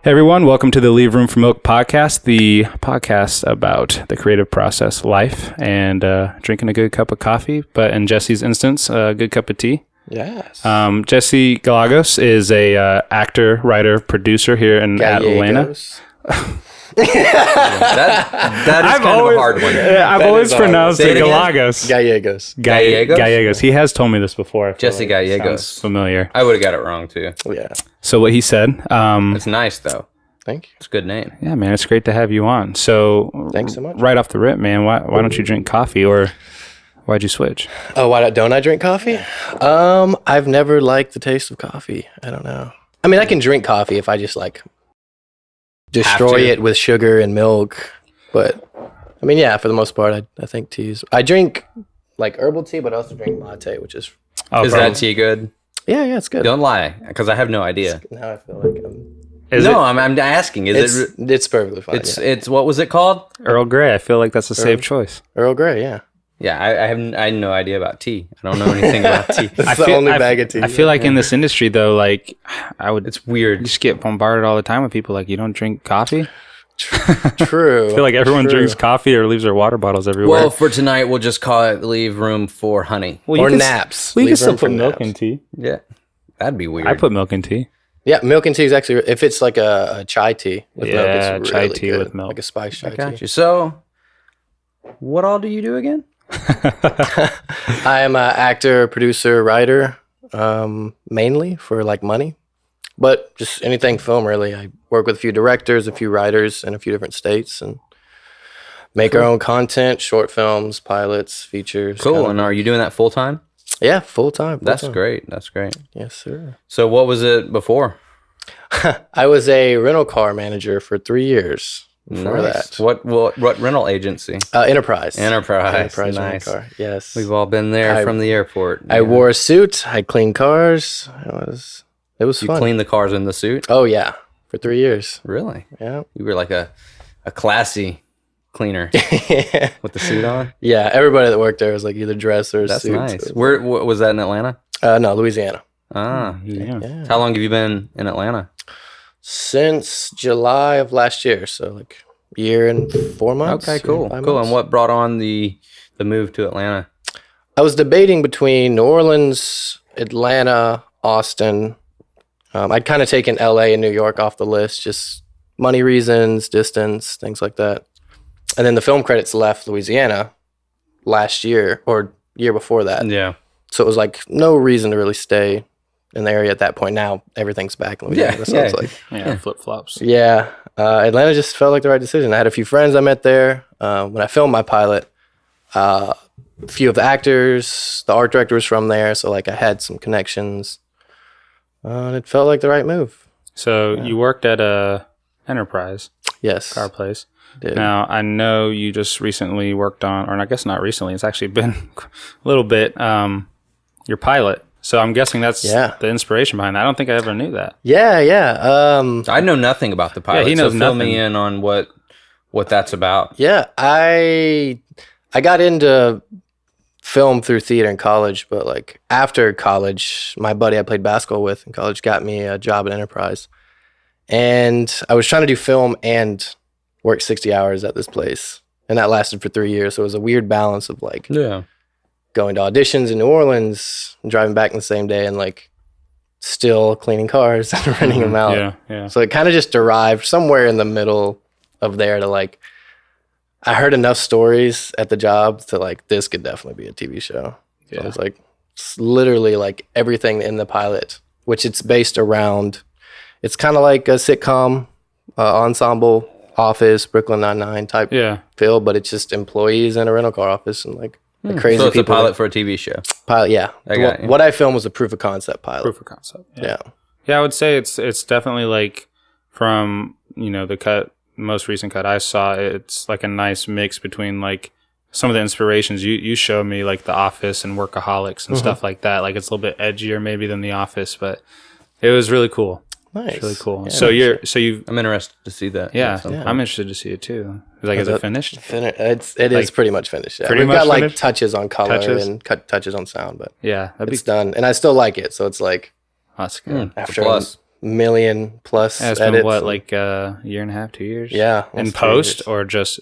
Hey everyone, welcome to the Leave Room for Milk podcast, the podcast about the creative process, life, and drinking a good cup of coffee, but in Jesse's instance, a good cup of tea. Yes. Jesse Gallegos is a actor, writer, producer here in Atlanta. That is kind of a hard one. I've always pronounced it Gallegos. Gallegos. He has told me this before. Jesse Gallegos. Sounds familiar. I would have got it wrong too. Yeah. So what he said. It's nice though. Thank you. It's a good name. Yeah, man, it's great to have you on. So thanks so much. Right off the rip, man, why don't you drink coffee, or why'd you switch? Oh, why don't I drink coffee? I've never liked the taste of coffee. I don't know. I mean, I can drink coffee if I just like destroy it with sugar and milk. But I mean, yeah, for the most part, I think teas. I drink like herbal tea, but I also drink latte, which is that tea good? Yeah, it's good. Don't lie, because I have no idea. Now I feel like I'm asking. It's perfectly fine. It's what was it called? Earl Grey. I feel like that's a safe choice. Earl Grey, yeah. Yeah, I had no idea about tea. I don't know anything about tea. It's the only bag of tea. I feel like in this industry, though, like It's weird. just get bombarded all the time with people like, you don't drink coffee? True. I feel like everyone drinks coffee or leaves their water bottles everywhere. Well, for tonight, we'll just call it Leave Room for Honey. Or naps. Well, you can still put milk in tea. Yeah, that'd be weird. I put milk in tea. Yeah, milk and tea is actually, if it's like a chai tea with milk, it's chai really tea good. with milk. Like a spiced chai I got tea. you. So, what all do you do again? I am an actor, producer, writer, mainly for like money, but just anything film really. I work with a few directors, a few writers in a few different states, and make our own content, short films, pilots, features. Cool. And are you doing that full time? Yeah, full time. That's great. That's great. Yes, sir. So, what was it before? I was a rental car manager for 3 years. Before that, what rental agency? Enterprise. Enterprise. Nice. Nice. Rental car. Yes, We've all been there from the airport. I wore a suit. I cleaned cars. It was You fun. cleaned the cars in the suit? Oh yeah, for 3 years. Really? Yeah. You were like a classy cleaner with the suit on? Yeah, everybody that worked there was like either dress or That's suits. nice. Where was that in Atlanta? No, Louisiana. Ah. Yeah. How long have you been in Atlanta? Since July of last year, so like a year and 4 months. Okay, cool. 5 Cool. months. And what brought on the move to Atlanta? I was debating between New Orleans, Atlanta, Austin. I'd kind of taken LA and New York off the list, just money reasons, distance, things like that. And then the film credits left Louisiana last year or year before that. Yeah. So it was like no reason to really stay in the area at that point. Now everything's back in Louisiana. So it's like, Yeah, flip-flops. yeah. Atlanta just felt like the right decision. I had a few friends I met there. When I filmed my pilot, a few of the actors, the art director was from there. So like I had some connections. And it felt like the right move. So you worked at a Enterprise Yes. car place. Did. Now, I know you just recently worked on, or I guess not recently, it's actually been a little bit, your pilot. So I'm guessing that's the inspiration behind that. I don't think I ever knew that. Yeah. I know nothing about the pilot. he knows so fill nothing. me in on what that's about. Yeah. I got into film through theater in college, but like after college, my buddy I played basketball with in college got me a job at Enterprise. And I was trying to do film and work 60 hours at this place. And that lasted for 3 years. So it was a weird balance of like going to auditions in New Orleans and driving back in the same day and like still cleaning cars and renting them out. Yeah. So it kind of just derived somewhere in the middle of there to like, I heard enough stories at the job to like, this could definitely be a TV show. So it was like, it's literally like everything in the pilot, which it's based around. It's kind of like a sitcom, ensemble, Office, Brooklyn Nine-Nine type feel, but it's just employees in a rental car office and like the crazy So it's people. a pilot for a TV show. Pilot, yeah. I got you. What I filmed was a proof of concept pilot. Proof of concept. Yeah. Yeah, I would say it's definitely like from, the most recent cut I saw, it's like a nice mix between like some of the inspirations you showed me, like The Office and Workaholics and stuff like that. Like it's a little bit edgier maybe than The Office, but it was really cool. Nice. It's really cool. Yeah, I'm interested to see that. I'm interested to see it too. Like, is it finished? It is pretty much finished. Yeah. Pretty We've much got like finished? touches on color and touches on sound, but Yeah, it's done. And I still like it. So it's like that's good. after plus. million plus Yeah, it's edits. been what, like a year and a half, 2 years? Yeah. In almost 2 post years. or just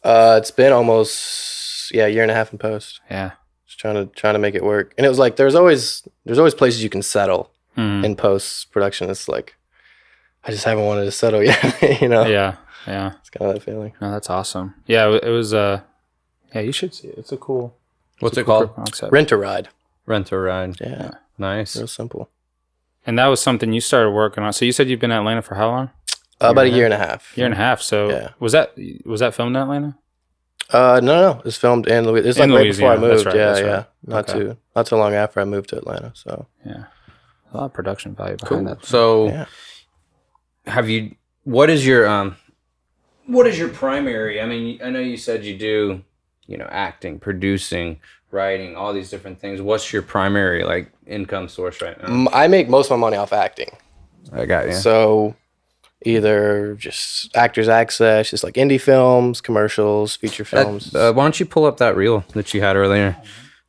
It's been almost a year and a half in post. yeah. Just trying to make it work. And it was like there's always places you can settle Mhm. in post production. It's like I just haven't wanted to settle yet. You know. Yeah. It's kind of that feeling. No, that's awesome. Yeah, it was yeah, you should see it. It's a cool. What's it's a it cool called? concept. Rent a ride. Rent a ride. Yeah. Nice. Real simple. And that was something you started working on. So you said you've been in Atlanta for how long? About a year and a half. Year and a half. So Yeah. was that filmed in Atlanta? No. It was filmed in Louisiana. It's like In right before I Louisiana, moved. that's right, that's right. Not Okay. too long after I moved to Atlanta. So Yeah. A lot of production value behind Cool. that. So, yeah. what is your primary? I mean, I know you said you do, acting, producing, writing, all these different things. What's your primary like income source right now? I make most of my money off acting. I got you. So either just Actors Access, just like indie films, commercials, feature films. Why don't you pull up that reel that you had earlier?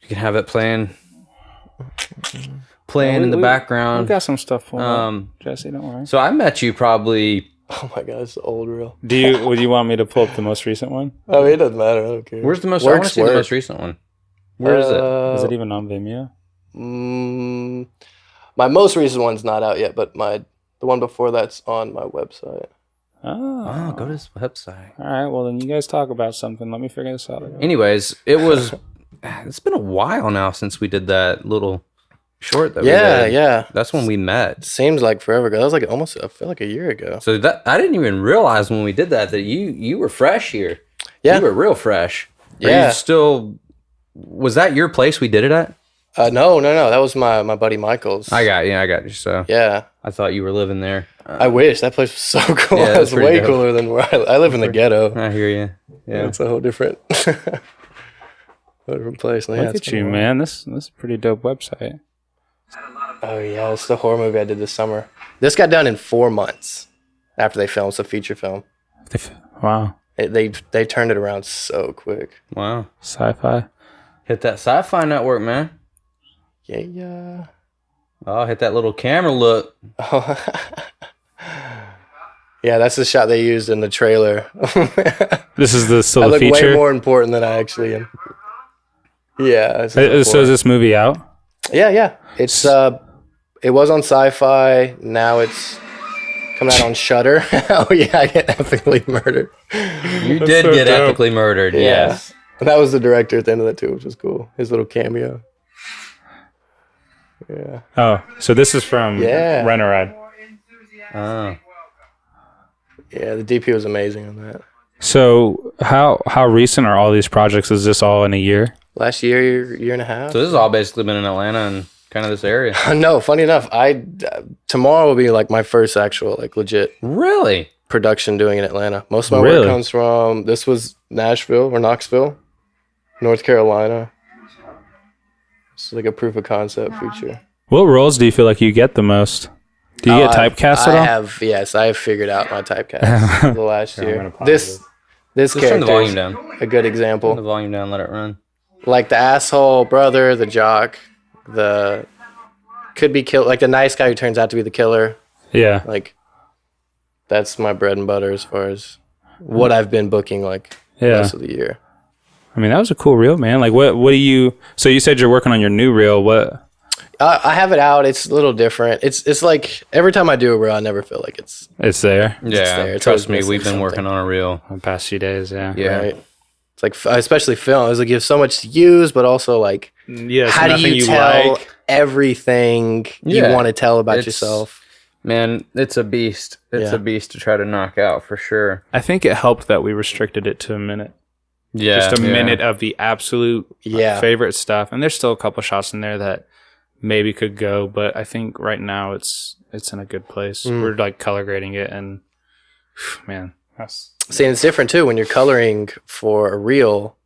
You can have it playing in the We background. got some stuff for Jesse, don't worry. So I met you probably. Oh my god, it's the old reel. Would you want me to pull up the most recent one? I mean, it doesn't matter. I don't care. Where's the most? I want to see the most recent one. Where is it? Is it even on Vimeo? My most recent one's not out yet, but the one before that's on my website. Oh, Go to his website. all right. Well, then you guys talk about something. Let me figure this out. Anyways, it's been a while now since we did that little short that we Yeah, did. yeah. That's when we met. Seems like forever ago. That was like almost, I feel like a year ago. So that I didn't even realize when we did that you were fresh here. Yeah. You were real fresh. Are Yeah. you still, was that your place we did it at? No. That was my buddy Michael's. I got you. So Yeah. I thought you were living there. I wish. That place was so cool. Yeah, It that's was pretty way dope. cooler than where I live in the ghetto. I hear you. Yeah. It's a whole different, whole different place. Yeah, Look it's at been you, a while. man. This is a pretty dope website. Oh yeah, it's the horror movie I did this summer. This got done in 4 months after they filmed. It's a feature film. Wow. They turned it around so quick. Wow. Sci-fi. Hit that sci-fi network, man. Yeah. Oh, hit that little camera look. Yeah, that's the shot they used in the trailer. This is still I the look feature. way more important than I actually am. Yeah. This is So is important. this movie out? Yeah. It's it was on Sci-Fi. Now it's coming out on Shudder. Oh yeah, I get epically murdered. You did so get dope. epically murdered. Yeah. Yes. And that was the director at the end of that too, which was cool. His little cameo. Yeah. Oh, so this is from Yeah. Rent a Ride. Oh. Yeah, the DP was amazing on that. So how recent are all these projects? Is this all in a year? Last year and a half. So this has all basically been in Atlanta and kind of this area. No, funny enough, tomorrow will be like my first actual like legit Really? production doing in Atlanta. Most of my Really? work comes from this was Nashville or Knoxville, North Carolina. It's like a proof of concept feature. What roles do you feel like you get the most? Do you get typecast at all? I have figured out my typecast the last I'm year. gonna pause This Just turn the character volume is down. a good Turn the example. volume down, let it run. Like the asshole brother, the jock, the could be killed, like the nice guy who turns out to be the killer. Yeah. Like that's my bread and butter as far as what I've been booking like Yeah. most of the year. I mean, that was a cool reel, man. Like, what do you? So you said you're working on your new reel. What? I have it out. It's a little different. It's like every time I do a reel, I never feel like it's It's there. Yeah, there. It's trust always me, we've missing been working something. on a reel. The past few days. Yeah. Yeah. right. It's like especially film. It's like you have so much to use, but also like Yeah. how do you tell everything you Yeah. want to tell about It's- yourself? Man, it's a beast. It's Yeah. a beast to try to knock out for sure. I think it helped that we restricted it to a minute. Yeah. Just a minute of the absolute Yeah. favorite stuff, and there's still a couple shots in there that maybe could go, but I think right now it's in a good place. We're like color grading it, and man, that's See, and it's different too when you're coloring for a reel.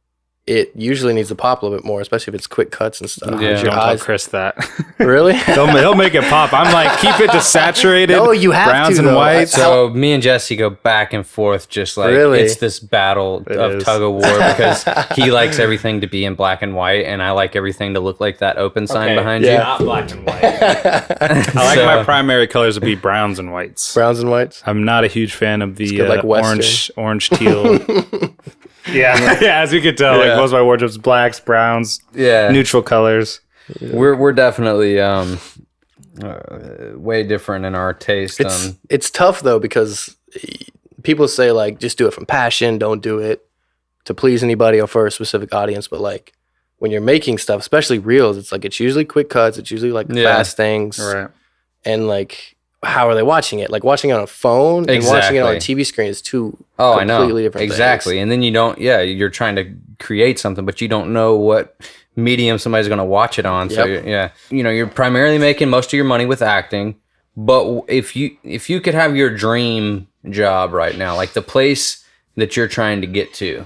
it usually needs to pop a little bit more, especially if it's quick cuts and stuff. Yeah. Your Don't tell eyes, Chris that. really? He'll make it pop. I'm like, keep it to saturated. No, you have browns to, and though. whites. So me and Jesse go back and forth, just like Really? it's this battle of is. tug of war because he likes everything to be in black and white, and I like everything to look like that open sign behind you. Not black and white. I like So- my primary colors to be browns and whites. Browns and whites. I'm not a huge fan of the good, like, orange teal. yeah, as you could tell, like Yeah. most of my wardrobe's blacks, browns, Yeah, neutral colors. we're definitely way different in our taste. It's tough though, because people say like just do it from passion, don't do it to please anybody or for a specific audience. But like when you're making stuff, especially reels, it's like it's usually quick cuts, it's usually like Yeah. fast things, Right. and like how are they watching it? Like watching it on a phone and watching it on a Exactly. TV screen is two I know completely different exactly, things. and then you don't. Yeah, you're trying to create something, but you don't know what medium somebody's going to watch it on. So Yep. yeah, you're primarily making most of your money with acting. But if you could have your dream job right now, like the place that you're trying to get to,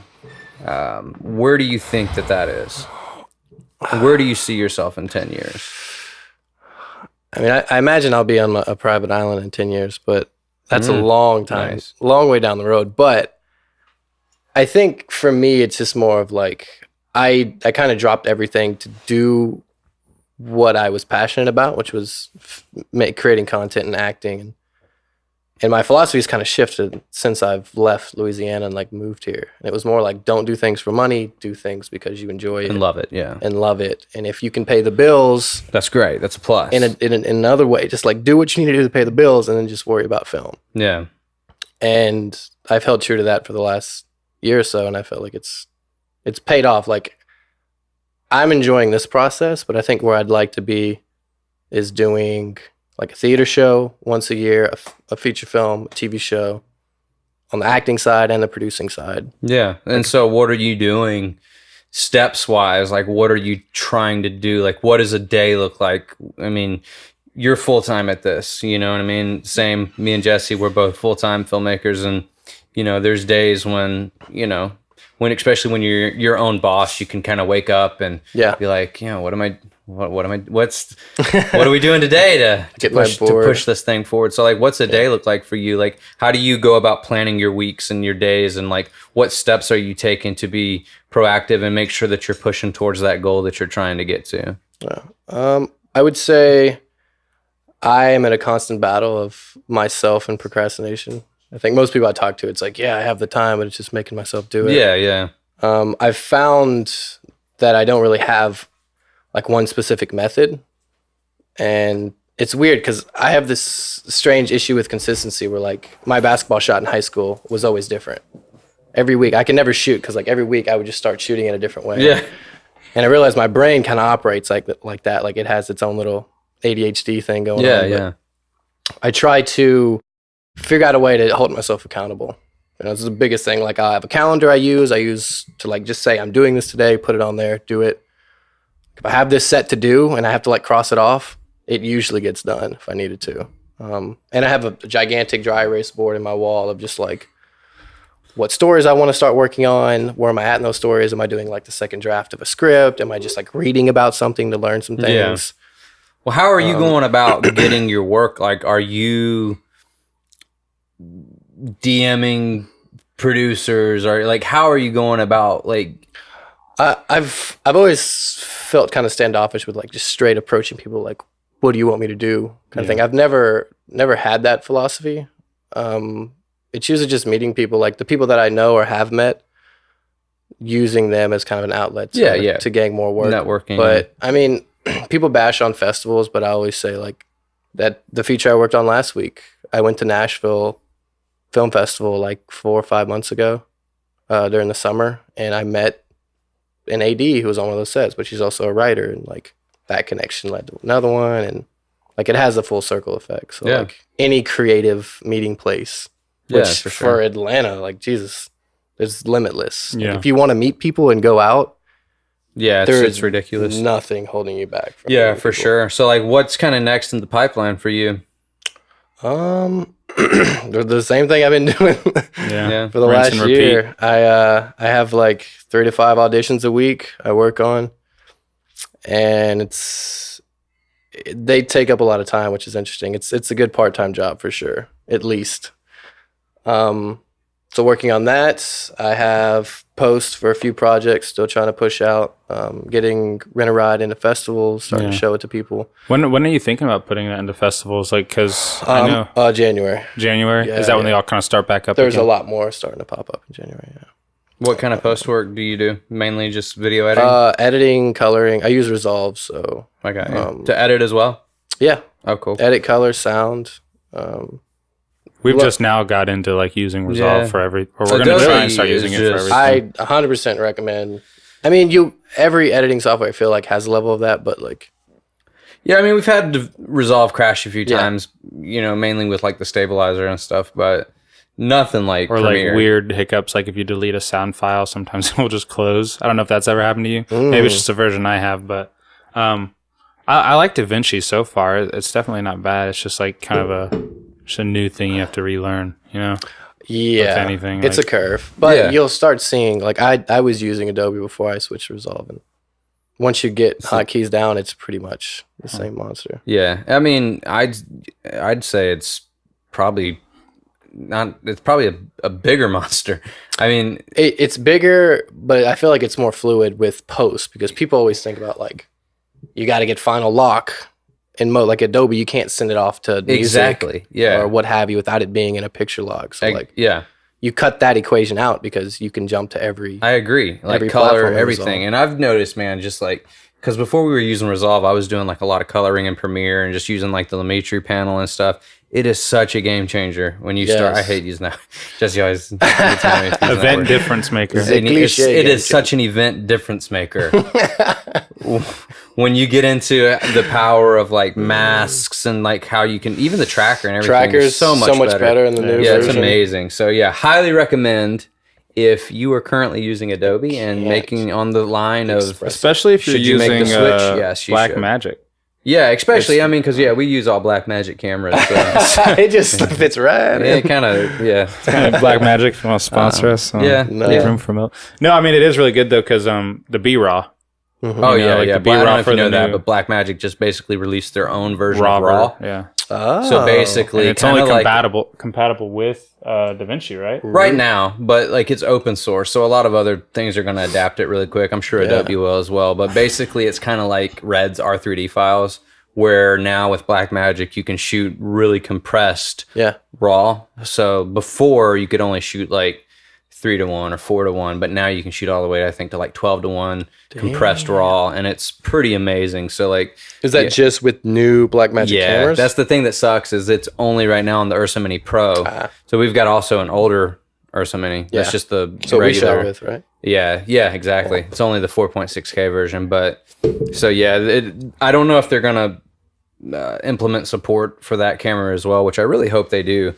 where do you think that is? Where do you see yourself in 10 years? I mean, I imagine I'll be on a private island in 10 years, but that's a long time, Nice. long way down the road. But I think for me, it's just more of like, I kind of dropped everything to do what I was passionate about, which was creating content and acting. And my philosophy has kind of shifted since I've left Louisiana and like moved here. And it was more like, don't do things for money, do things because you enjoy it And love it, yeah. and love it. And if you can pay the bills That's great. That's a plus. in another way, just like do what you need to do to pay the bills and then just worry about film. Yeah. And I've held true to that for the last year or so, and I felt like it's paid off. Like I'm enjoying this process, but I think where I'd like to be is doing like a theater show once a year, a feature film, a TV show, on the acting side and the producing side. Yeah. And so what are you doing steps wise? Like what are you trying to do? Like what does a day look like? I mean, you're full time at this, you know what I mean? Same, me and Jesse, we're both full time filmmakers, and there's days when, especially when you're your own boss, you can kind of wake up and Yeah. be like, what are we doing today to push this thing forward? So like, what's a day look like for you? Like, how do you go about planning your weeks and your days, and like, what steps are you taking to be proactive and make sure that you're pushing towards that goal that you're trying to get to? I would say I am in a constant battle of myself and procrastination. I think most people I talk to, it's like, yeah, I have the time, but it's just making myself do it. Yeah. I've found that I don't really have like one specific method. And it's weird because I have this strange issue with consistency where like my basketball shot in high school was always different. Every week, I could never shoot because like every week I would just start shooting in a different way. Yeah. And I realized my brain kind of operates like that. Like it has its own little ADHD thing going on. Yeah. I try to figure out a way to hold myself accountable. This is the biggest thing. Like I have a calendar I use to like just say I'm doing this today, put it on there, do it. If I have this set to do and I have to like cross it off, it usually gets done if I needed to. And I have a gigantic dry erase board in my wall of just like what stories I want to start working on. Where am I at in those stories? Am I doing like the second draft of a script? Am I just like reading about something to learn some things? Well, how are you going about getting your work? Like, are you DMing producers, or like how are you going about like? I've always felt kind of standoffish with like just straight approaching people like, what do you want me to do kind of thing. I've never had that philosophy. It's usually just meeting people, like the people that I know or have met, using them as kind of an outlet to gain more work. Networking. But I mean, people bash on festivals, but I always say like that the feature I worked on last week, I went to Nashville Film Festival like 4 or 5 months ago during the summer, and I met an AD who was on one of those sets, but she's also a writer, and like that connection led to another one, and like it has a full circle effect. So like any creative meeting place, which for Atlanta, like Jesus, it's limitless. Yeah. Like, if you want to meet people and go out, it's ridiculous. Nothing holding you back. From Yeah, meeting for people. sure. So like, what's kind of next in the pipeline for you? The same thing I've been doing Yeah. for the Rinse last and repeat. year. I have like 3 to 5 auditions a week I work on, and they take up a lot of time, which is interesting. It's a good part-time job for sure, at least. So working on that, I have posts for a few projects still trying to push out, getting Rent a Ride into festivals, starting to show it to people. When are you thinking about putting that into festivals? Like, because I know January. January is that when they all kind of start back up? There's again? a lot more starting to pop up in January. Yeah. What kind of post work do you do? Mainly just video editing? Editing, coloring. I use Resolve, so Okay. To edit as well? yeah. Oh, cool. Edit, color, sound. We've just now got into like using Resolve for or we're going to Adobe try and start is using it for just- everything. I 100% recommend. I mean, every editing software I feel like has a level of that, but like Yeah, I mean, we've had Resolve crash a few Yeah. times, mainly with like the stabilizer and stuff, but nothing like Or Premiere. like weird hiccups, like if you delete a sound file, sometimes it will just close. I don't know if that's ever happened to you. Maybe it's just a version I have, but I like DaVinci so far. It's definitely not bad. It's just like kind of just a new thing you have to relearn, you know? yeah, anything, it's like- a curve. But Yeah. you'll start seeing like I was using Adobe before I switched to Resolve, and once you get hotkeys down, it's pretty much the same monster. Yeah, I mean, I'd say it's probably not. It's probably a bigger monster. I mean, It's bigger, but I feel like it's more fluid with post because people always think about like you got to get final lock in like Adobe. You can't send it off to music exactly. Yeah. or what have you without it being in a picture log. So like yeah, you cut that equation out because you can jump to every. I agree. Like Every color, platform in everything. Resolve. And I've noticed, man, just like because before we were using Resolve, I was doing like a lot of coloring in Premiere and just using like the Lumetri panel and stuff. It is such a game changer when you start. I Yes. hate using that. Jesse always tell me it's using that Event word. difference maker. It's a And it's- cliche it game is such an event difference maker. When you get into the power of like masks and like how you can even the tracker and everything Trackers is so much better in the new Yeah, it's version. amazing. So yeah, highly recommend if you are currently using Adobe and Can't making on the line of express Especially if you're Should you make the using switch? Yes, you Black should. Magic. yeah, especially I mean because we use all Blackmagic cameras. So it just fits right in. it kind of Black Magic, if you want to sponsor us. yeah. No. Leave room for milk. No, I mean, it is really good, though, because the B-Raw. Oh You know, yeah, like yeah. the But I don't B-Raw know if for you know the that, new- but Blackmagic just basically released their own version Raw. of Raw. Yeah. Oh. So basically, And it's only kinda like- compatible with DaVinci, right? right now, but like it's open source, so a lot of other things are going to adapt it really quick. I'm sure Adobe will as well, but basically it's kind of like Red's R3D files, where now with Blackmagic you can shoot really compressed yeah. raw. So before you could only shoot like 3:1 or 4:1, but now you can shoot all the way I think to like 12:1 compressed raw, and it's pretty amazing. So like Is that just with new Blackmagic cameras? that's the thing that sucks is it's only right now on the Ursa Mini Pro. So we've got also an older Ursa Mini. Yeah. That's just the so we regular. shot with, right? Yeah, exactly. It's only the 4.6K version, but so yeah, I don't know if they're gonna implement support for that camera as well, which I really hope they do.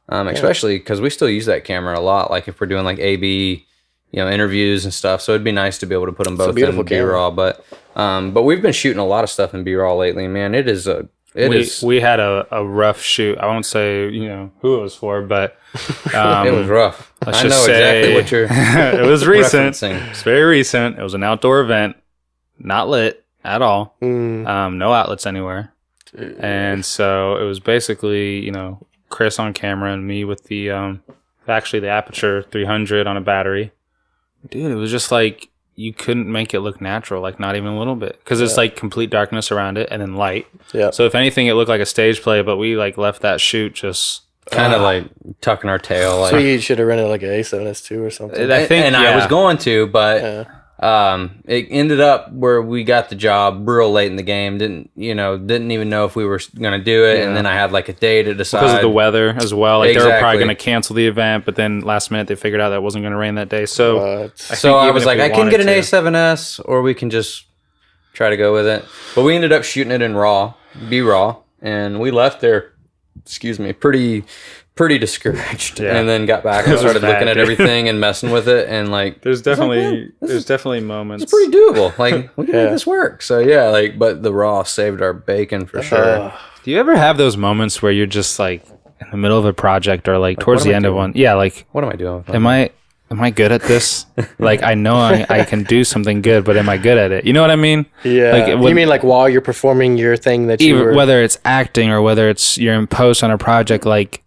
Especially because we still use that camera a lot. Like if we're doing like A/B, interviews and stuff. So it'd be nice to be able to put them both beautiful in B-raw. But we've been shooting a lot of stuff in B-raw lately, man. It is We had a rough shoot. I won't say who it was for, but it was rough. let's I just know say exactly what you're it was recent. referencing. It's very recent. It was an outdoor event, not lit at all. Mm. No outlets anywhere, and so it was basically Chris on camera and me with the Aperture 300 on a battery. Dude, it was just like you couldn't make it look natural, like not even a little bit, because it's like complete darkness around it and then light. Yeah. So if anything, it looked like a stage play, but we like left that shoot just Kind of like tucking our tail. Like, So you should have rented like an A7S2 or something. I think, and I was going to, but Yeah. it ended up where we got the job real late in the game. Didn't even know if we were gonna do it, and then I had like a day to decide because of the weather as well. Like they were probably Exactly. going to cancel the event, but then last minute they figured out that it wasn't going to rain that day. So But So I even was if like, we I can get an wanted to- A7S, or we can just try to go with it. But we ended up shooting it in raw, B-raw, and we left there. Excuse me, pretty discouraged, Yeah. and then got back It and was started bad, looking at dude. everything and messing with it, and like there's man, definitely moments. it's pretty doable. Like we can Yeah. make this work. So yeah, but the raw saved our bacon for sure. Do you ever have those moments where you're just like in the middle of a project or like towards the end of one? Yeah, like What am I doing? am I good at this? Like I know I can do something good, but am I good at it? You know what I mean? Yeah. Like You mean like while you're performing your thing that you even were... whether it's acting or whether it's you're in post on a project, like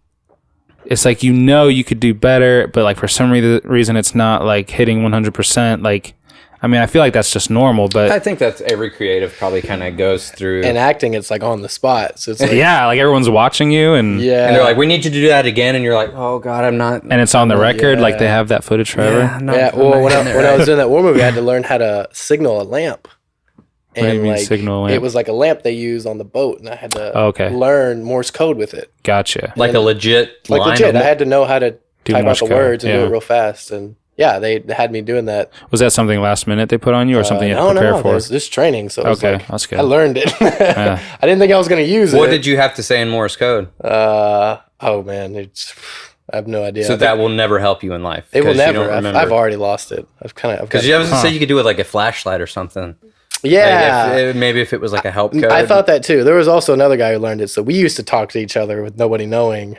it's like you know you could do better, but like for some reason it's not like hitting 100%. Like I mean, I feel like that's just normal, but I think that's every creative probably kind of goes through. And acting, it's like on the spot. So it's like... yeah, like everyone's watching you and Yeah. And they're like, we need you to do that again. And you're like, oh, God, I'm not. and it's on the record, like they have that footage forever. I'm not- Yeah, I'm well, not when hitting it I right. was in that war movie, I had to learn how to signal a lamp. What do you mean, signal a lamp? It was like a lamp they used on the boat, and I had to Okay. learn Morse code with it. Gotcha. Like a legit Like line legit, of- I had to know how to Do type out Morse the code, words and do yeah. it real fast. And yeah, they had me doing that. Was that something last minute they put on you or something you had to prepare for? This training. So it was Okay, like, that's good. I learned it. Yeah. I didn't think I was going to use What it. did you have to say in Morse code? Oh man, I have no idea. So that will never help you in life. it will 'cause you never. don't I've remember. already lost it. Because you have to say you could do it like a flashlight or something. yeah. Like maybe if it was like a help code. I thought that too. There was also another guy who learned it, so we used to talk to each other with nobody knowing.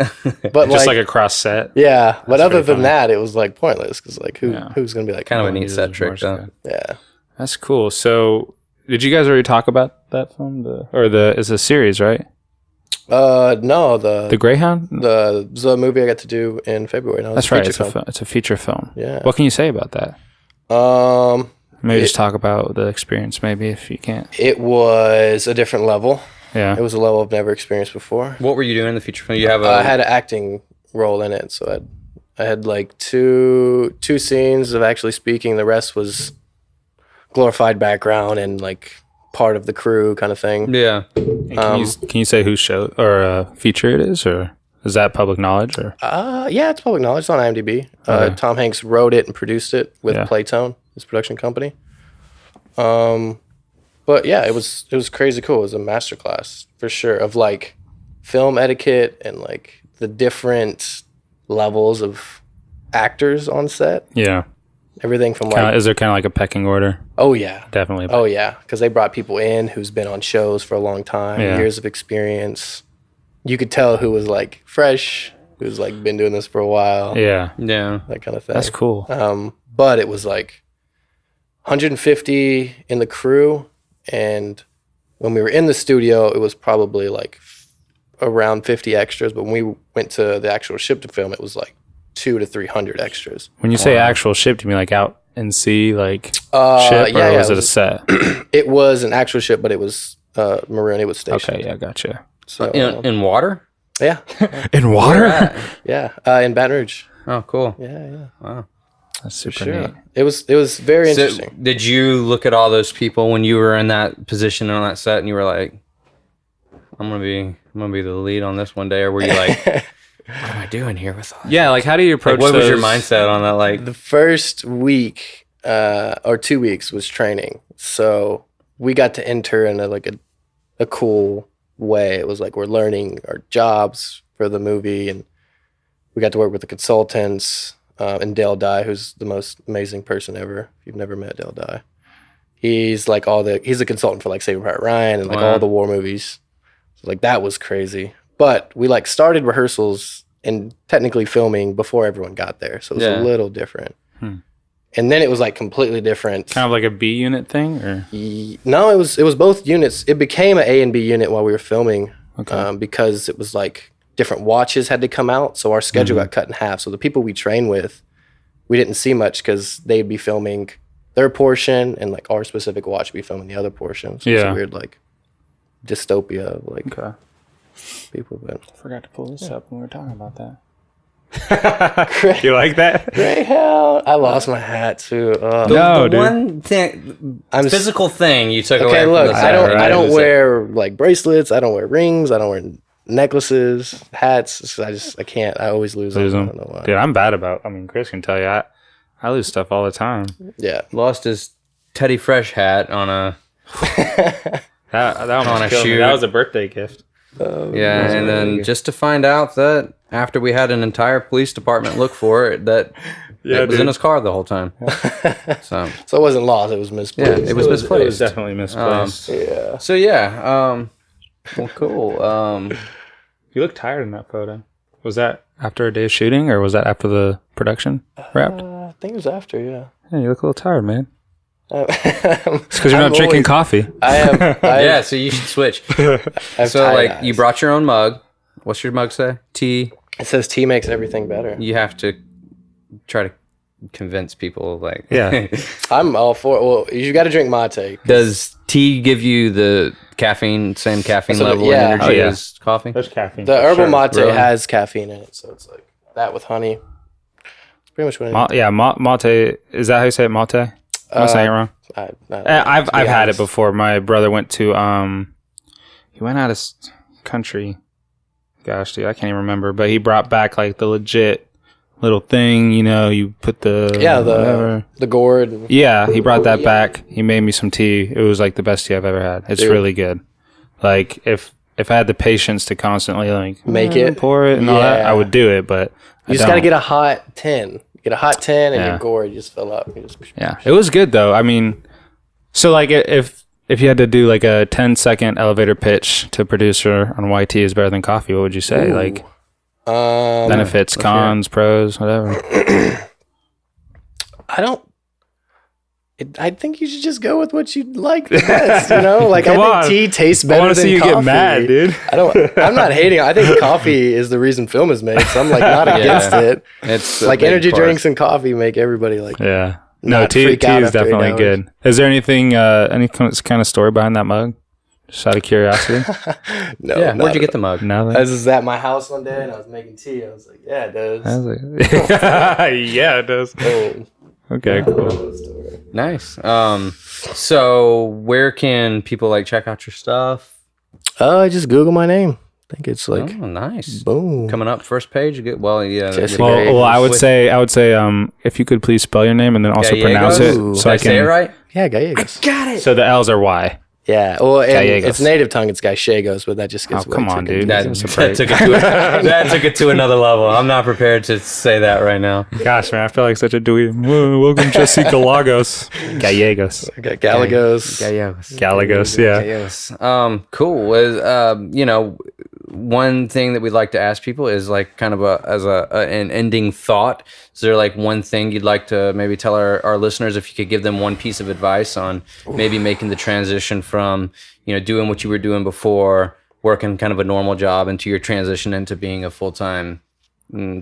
But Just like a cross set. yeah. But other pretty than funny. that, it was like pointless because like who's gonna be like kind of a neat uses set trick, Morse though. code. yeah. That's cool. So, did you guys already talk about that film? It's a series, right? No, The Greyhound. the movie I got to do in February. No, That's right. It's a feature film. Yeah. What can you say about that? Maybe just talk about the experience, maybe if you can't. It was a different level. Yeah. It was a level I've never experienced before. What were you doing in the feature film? You have I had an acting role in it, so I had like two scenes of actually speaking. The rest was glorified background and like part of the crew kind of thing. yeah. Can you say whose show or feature it is, or is that public knowledge? Or Yeah, it's public knowledge. It's on IMDb. Okay. Tom Hanks wrote it and produced it with Yeah. Playtone, his production company. But yeah, it was crazy cool. It was a masterclass for sure of like film etiquette and like the different levels of actors on set. yeah, Everything from like, is there kind of like a pecking order? oh yeah, Definitely. oh yeah, because they brought people in who's been on shows for a long time, Yeah. years of experience. You could tell who was like fresh, who's like been doing this for a while, Yeah, Yeah. that kind of thing. that's cool. But it was like 150 in the crew, and when we were in the studio, it was probably like around 50 extras. But when we went to the actual ship to film, it was like 200 to 300 extras. When you say actual ship, do you mean like out in sea, like ship, yeah, or yeah, was it it a was- set? It was an actual ship, but it was maroon. It was stationed. Okay, yeah, gotcha. So In water? yeah, In Where water? at? yeah, in Baton Rouge. Oh, cool. Yeah, yeah, Wow. That's super sure. neat. It was very So, interesting. did you look at all those people when you were in that position on that set, and you were like, "I'm gonna be the lead on this one day," or were you like, "What am I doing here with all?" Yeah, like how do you approach? Like, what was your those- mindset on that? Like, The first week or 2 weeks was training, so we got to enter in a cool way. It was like we're learning our jobs for the movie, and we got to work with the consultants and Dale Dye, who's the most amazing person ever. If you've never met Dale Dye, he's like he's a consultant for like Saving Private Ryan and like Wow. all the war movies. So like that was crazy. But we like started rehearsals and technically filming before everyone got there, so it was Yeah. a little different. And then it was like completely different. Kind of like a B unit thing, or No, it was both units. It became an A and B unit while we were filming, because it was like different watches had to come out, so our schedule got cut in half. So the people we trained with, we didn't see much because they'd be filming their portion, and like our specific watch would be filming the other portion. So it's Yeah. a weird like dystopia of like okay. people. But I forgot to pull this up when we were talking about that. You like that? Greyhound, I lost my hat too. No, the dude. one thing, I'm s- physical thing you took away Okay, from look, the I set, don't right? I don't Is it- wear like bracelets, I don't wear rings, I don't wear necklaces, hats. I can't. I always lose Lose them. I them. don't know why. Dude, I'm bad about. I mean, Chris can tell you, I lose stuff all the time. Yeah. lost his Teddy Fresh hat on a That On a almost killed me. shoot. That was a birthday gift. yeah, and then just to find out that after we had an entire police department look for it, that it was in his car the whole time. So So it wasn't lost, it was misplaced. yeah, it was It was misplaced. definitely misplaced. Yeah. So yeah, Well, cool. You look tired in that photo. Was that after a day of shooting, or was that after the production wrapped? I think it was after, yeah. Yeah, you look a little tired, man. It's because you're not drinking coffee. I am. Yeah, so you should switch. So, like, you brought your own mug. What's your mug say? Tea. It says tea makes everything better. You have to try to convince people, like, Yeah. I'm all for it. Well, you got to drink mate. Does tea give you the same caffeine So, level yeah. and energy Oh, yeah. as coffee? There's caffeine. The herbal mate Really? has caffeine in it, so it's like that with honey. It's pretty much what it Mate. Is that how you say it? Mate? Am I saying it wrong? I've had it before. My brother went to he went out of country. Gosh, dude, I can't even remember. But he brought back like the legit little thing. You know, you put the whatever. the gourd. Yeah, he brought that back. He made me some tea. It was like the best tea I've ever had. It's really good. Like if I had the patience to constantly like Make it. pour it and all that, I would do it. But You just got to get a hot 10. Get a hot 10 and Yeah. your gourd just fill up. You just, Yeah, it was good though. I mean, so like if you had to do like a 10-second elevator pitch to producer on why tea is better than coffee, what would you say? Ooh. Like let's benefits, hear cons, pros, whatever. I think you should just go with what you like the best, you know? Like, Come I on. think tea tastes I better want than to see you coffee. get mad, dude. I'm not hating. I think coffee is the reason film is made, so I'm like not against it. It's a Like big energy part. drinks and coffee make everybody like Yeah. No, not tea freak out is after 8 definitely hours. good. Is there anything, any kind of story behind that mug? Just out of curiosity. no. Yeah, not where'd you at get the mug? all. Nothing. I was at my house one day and I was making tea. I was like, yeah, it does. I was like, yeah, it does. Boom. Okay, cool. Nice. So where can people like check out your stuff? Just Google my name. I think it's like Oh, nice. boom. Coming up first page. You get Jesse Well, Gallegos. I would say, if you could please spell your name and then also pronounce it, Ooh. so Did I I say it can. right? Yeah, Gallegos. Got it. So the L's are Y. Yeah. Well, and Gallegos. it's native tongue. It's Gallegos, but that just gets Oh, come way on, too dude. That, Give us a that break. took it to another level. I'm not prepared to say that right now. Gosh, man, I feel like such a dweeb. Welcome, Jesse Gallegos. Gallegos. Gallegos. Gallegos, yeah. Yes. Cool. Was one thing that we'd like to ask people is like kind of an ending thought. Is there like one thing you'd like to maybe tell our listeners, if you could give them one piece of advice on maybe making the transition from, doing what you were doing before, working kind of a normal job, into your transition into being a full-time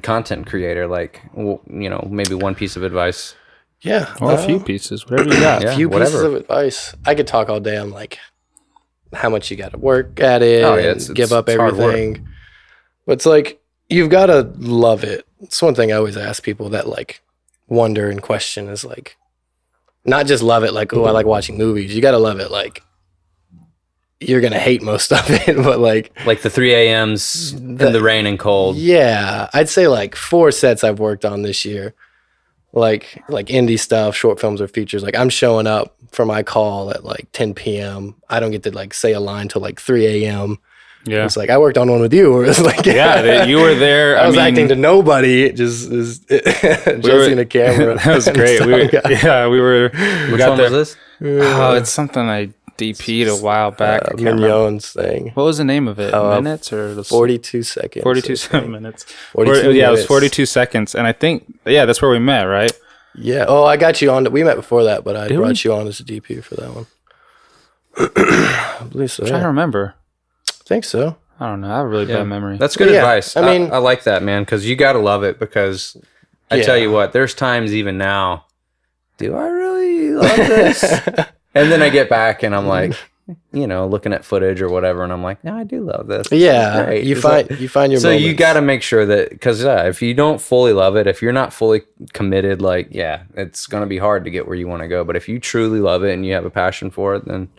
content creator? Like, maybe one piece of advice. Yeah. Or a few pieces, whatever you got. Yeah, A few whatever. pieces of advice. I could talk all day on like how much you got to work at it, Oh, yeah, and give up it's hard work. everything. But it's like you've got to love it. It's one thing I always ask people that like wonder and question is like not just love it like, oh, I like watching movies. You got to love it like you're gonna hate most of it, but like the 3 a.m.s in the rain and cold. yeah, I'd say like 4 sets I've worked on this year. Like indie stuff, short films or features. Like I'm showing up for my call at like 10 p.m. I don't get to like say a line till like 3 a.m. Yeah. It's like I worked on one with you, where it's like Yeah, you were there. I was mean, acting to nobody. It just is Jesse and the camera. That was and great. stuff. We were. We Which got one there. was this? Oh, it's something I DP'd a while back. I can't remember. Mignon's thing. What was the name of it? Uh, Minutes or the 42 seconds. 42 minutes? 42 Yeah, it was minutes. 42 seconds, and I think that's where we met, right? Yeah. Oh, I got you on. We met before that, but I Did brought we? you on as a DP for that one. I believe so. I'm trying to Yeah. remember. I think so. I don't know. I have a really bad memory. That's good Yeah, advice. I mean- I like that, man, because you got to love it. Because I Yeah. tell you what, there's times even now, do I really love this? And then I get back and I'm like, looking at footage or whatever, and I'm like, no, I do love this. This is Yeah, great. you It's find like- you find your so you moments. got to make sure that, because if you don't fully love it, if you're not fully committed, like, it's going to be hard to get where you want to go. But if you truly love it and you have a passion for it, then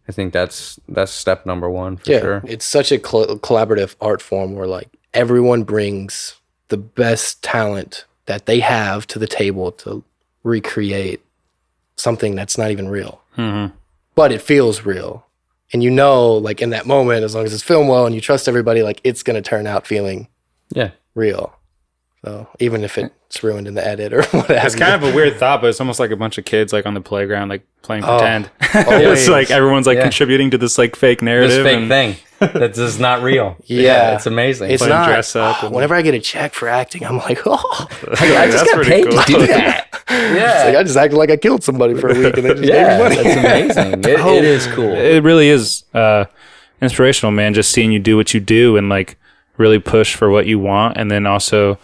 I think that's step number one for sure. It's such a collaborative art form where like everyone brings the best talent that they have to the table to recreate something that's not even real, but it feels real. And like in that moment, as long as it's filmed well and you trust everybody, like it's going to turn out feeling Yeah. real. So even if it's ruined in the edit or whatever. It's kind of a weird thought, but it's almost like a bunch of kids like on the playground, like playing Oh, pretend. always. It's like everyone's like Yeah. contributing to this like fake narrative. This fake and thing. That's just not real. Yeah. It's amazing. It's Playing not. dress up and- Whenever I get a check for acting, I'm like, oh. I just That's got pretty paid cool. to do that. It's Yeah. like I just acted like I killed somebody for a week and they just Yeah, gave me money. that's amazing. It is cool. It really is inspirational, man. Just seeing you do what you do and like really push for what you want, and then also,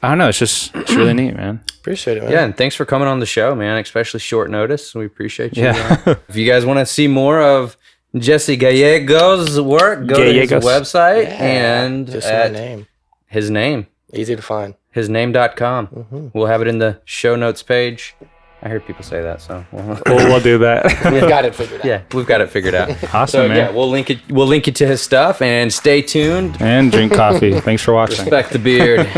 I don't know, it's really neat, man. Appreciate it, man. Yeah, and thanks for coming on the show, man, especially short notice. We appreciate you. Yeah. If you guys want to see more of Jesse Gallegos' work, go to his Gallegos. website Yeah, and just my at name. his name, Easy to find. hisname.com. We'll have it in the show notes page. I heard people say that, so We'll do that. We've got it figured out. yeah, we've got it figured out. Awesome, So man. yeah, we'll link it to his stuff, and stay tuned. And drink coffee. Thanks for watching. Respect the beard.